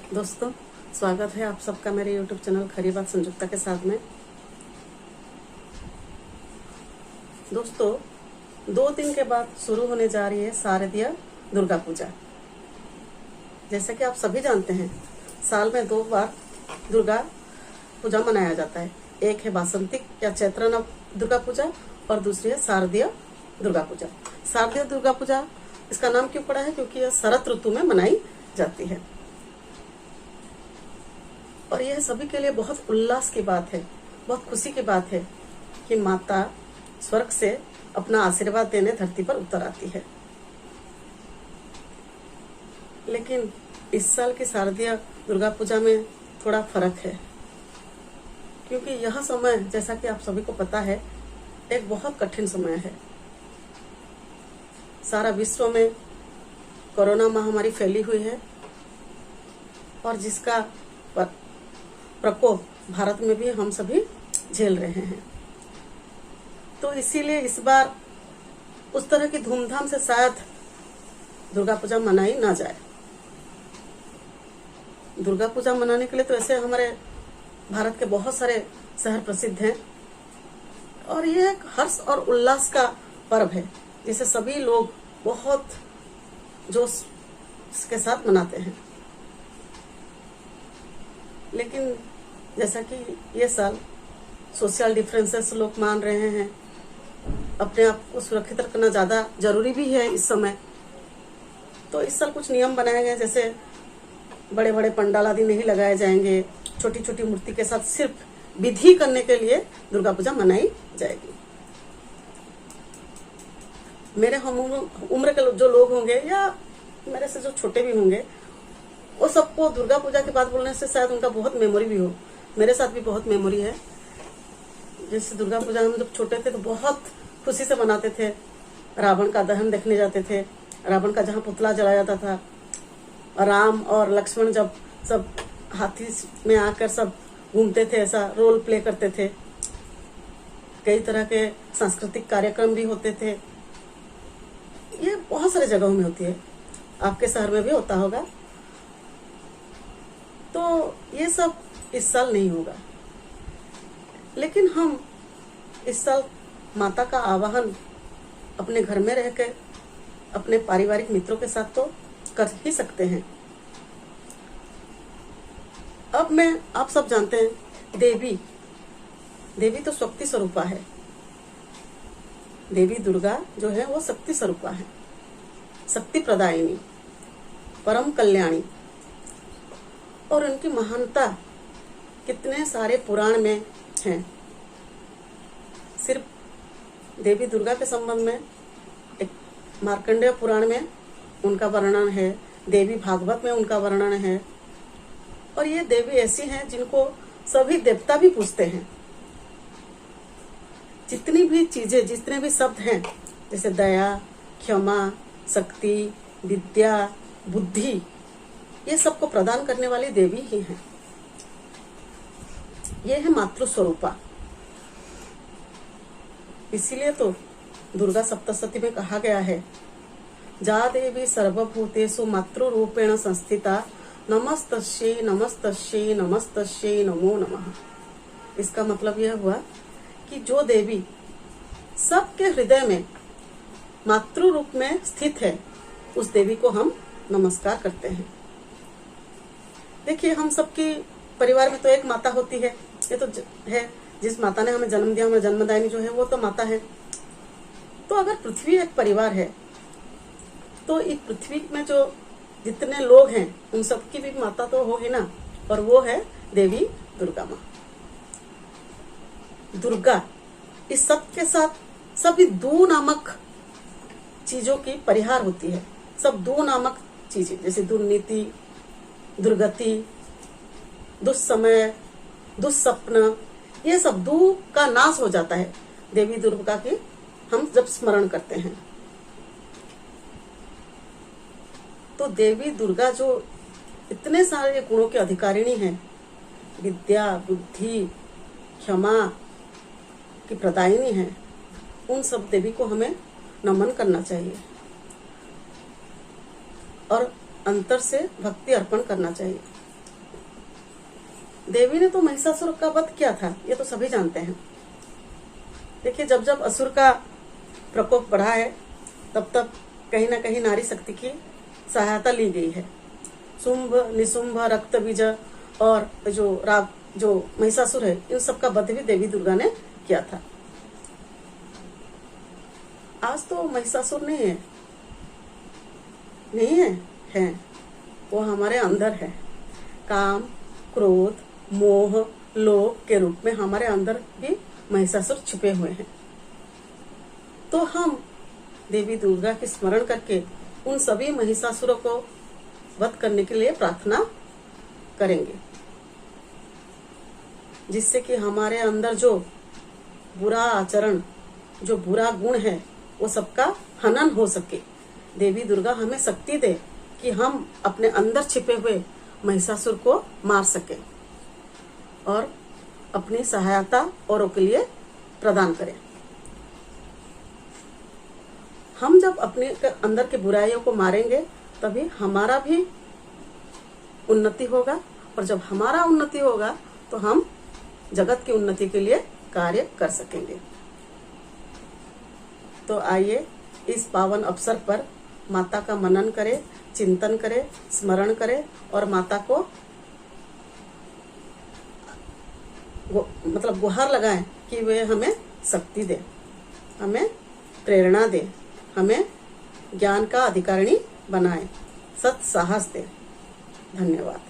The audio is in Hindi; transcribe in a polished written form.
दोस्तों, स्वागत है आप सबका मेरे YouTube चैनल खरी बात संयुक्ता के साथ में। दोस्तों, 2 दिन के बाद शुरू होने जा रही है शारदीय दुर्गा पूजा। जैसा कि आप सभी जानते हैं, साल में 2 बार दुर्गा पूजा मनाया जाता है। एक है वासंतिक या चैत्र नव दुर्गा पूजा और दूसरी है शारदीय दुर्गा पूजा। शारदीय दुर्गा पूजा इसका नाम क्यों पड़ा है? क्योंकि यह शरद ऋतु में मनाई जाती है और यह सभी के लिए बहुत उल्लास की बात है, बहुत खुशी की बात है कि माता स्वर्ग से अपना आशीर्वाद देने धरती पर उतर आती है। लेकिन इस साल की शारदीय दुर्गा पूजा में थोड़ा फर्क है, क्योंकि यह समय, जैसा कि आप सभी को पता है, एक बहुत कठिन समय है। सारा विश्व में कोरोना महामारी फैली हुई है और जिसका प्रकोप भारत में भी हम सभी झेल रहे हैं। तो इसीलिए इस बार उस तरह की धूमधाम से शायद दुर्गा पूजा मनाई ना जाए। दुर्गा पूजा मनाने के लिए तो ऐसे हमारे भारत के बहुत सारे शहर प्रसिद्ध हैं और ये एक हर्ष और उल्लास का पर्व है, जिसे सभी लोग बहुत जोश के साथ मनाते हैं। लेकिन जैसा कि ये साल सोशल डिफरेंसेस लोग मान रहे हैं, अपने आप को सुरक्षित रखना ज़्यादा जरूरी भी है इस समय। तो इस साल कुछ नियम बनाए गए, जैसे बड़े बड़े पंडाल आदि नहीं लगाए जाएंगे, छोटी छोटी मूर्ति के साथ सिर्फ विधि करने के लिए दुर्गा पूजा मनाई जाएगी। मेरे हम उम्र के जो लोग होंगे या मेरे से जो छोटे भी होंगे, वो सबको दुर्गा पूजा की बात बोलने से शायद उनका बहुत मेमोरी भी हो। मेरे साथ भी बहुत मेमोरी है। जैसे दुर्गा पूजा हम जब छोटे थे तो बहुत खुशी से मनाते थे। रावण का दहन देखने जाते थे, रावण का जहाँ पुतला जलाया जाता था, राम और लक्ष्मण जब सब हाथी में आकर सब घूमते थे, ऐसा रोल प्ले करते थे। कई तरह के सांस्कृतिक कार्यक्रम भी होते थे। ये बहुत सारे जगहों में होती है, आपके शहर में भी होता होगा। तो ये सब इस साल नहीं होगा, लेकिन हम इस साल माता का आवाहन अपने घर में रहकर अपने पारिवारिक मित्रों के साथ तो कर ही सकते हैं। अब आप सब जानते हैं, देवी तो शक्ति स्वरूपा है। देवी दुर्गा जो है वो शक्ति स्वरूपा है, शक्ति प्रदायिनी, परम कल्याणी। और उनकी महानता कितने सारे पुराण में है। सिर्फ देवी दुर्गा के संबंध में एक मार्कंडेय पुराण में उनका वर्णन है, देवी भागवत में उनका वर्णन है। और ये देवी ऐसी हैं जिनको सभी देवता भी पूजते हैं। जितनी भी चीजें, जितने भी शब्द हैं, जैसे दया, क्षमा, शक्ति, विद्या, बुद्धि, ये सबको प्रदान करने वाली देवी ही है। ये है मातृ स्वरूपा। इसीलिए तो दुर्गा सप्तशती में कहा गया है, जा देवी सर्वभूतेषु मातृ रूपेण संस्थिता, नमस्तस्यै नमस्तस्यै नमस्तस्यै नमो नमः। इसका मतलब यह हुआ कि जो देवी सबके हृदय में मातृ रूप में स्थित है, उस देवी को हम नमस्कार करते हैं। देखिए, हम सबकी परिवार में तो एक माता होती है। ये तो है, जिस माता ने हमें जन्म दिया, हमें जन्मदायिनी जो है वो तो माता है। तो अगर पृथ्वी एक परिवार है, तो इस पृथ्वी में जो जितने लोग हैं उन सबकी भी माता तो होगी ना, और वो है देवी दुर्गा माँ। दुर्गा इस सब के साथ सभी दू नामक चीजों की परिहार होती है। सब दू नामक चीजें, जैसे दुर्नीति, दुर्गति, दुस्समय, दुस्सपन, ये सब दू का नाश हो जाता है देवी दुर्गा की हम जब स्मरण करते हैं। तो देवी दुर्गा जो इतने सारे गुणों की अधिकारिणी है, विद्या, बुद्धि, क्षमा की प्रदायिनी है, उन सब देवी को हमें नमन करना चाहिए और अंतर से भक्ति अर्पण करना चाहिए। देवी ने तो महिषासुर का वध किया था, ये तो सभी जानते हैं। देखिए, जब जब असुर का प्रकोप बढ़ा है, तब तब कहीं ना कहीं नारी शक्ति की सहायता ली गई है। शुंभ, निशुंभ, रक्त बीज और जो महिषासुर है, इन सब का वध भी देवी दुर्गा ने किया था। आज तो महिषासुर नहीं है, वो हमारे अंदर है। काम, क्रोध, मोह, लोभ के रूप में हमारे अंदर भी महिषासुर छुपे हुए हैं। तो हम देवी दुर्गा की स्मरण करके उन सभी महिषासुरों को वध करने के लिए प्रार्थना करेंगे, जिससे कि हमारे अंदर जो बुरा आचरण, जो बुरा गुण है, वो सबका हनन हो सके। देवी दुर्गा हमें शक्ति दे कि हम अपने अंदर छिपे हुए महिषासुर को मार सके और अपनी सहायता औरों के लिए प्रदान करें। हम जब अपने अंदर के बुराइयों को मारेंगे, तभी हमारा भी उन्नति होगा, और जब हमारा उन्नति होगा तो हम जगत की उन्नति के लिए कार्य कर सकेंगे। तो आइए इस पावन अवसर पर माता का मनन करें, चिंतन करें, स्मरण करें और माता को गुहार लगाएं कि वे हमें शक्ति दे, हमें प्रेरणा दे, हमें ज्ञान का अधिकारिणी बनाए, सत साहस दे। धन्यवाद।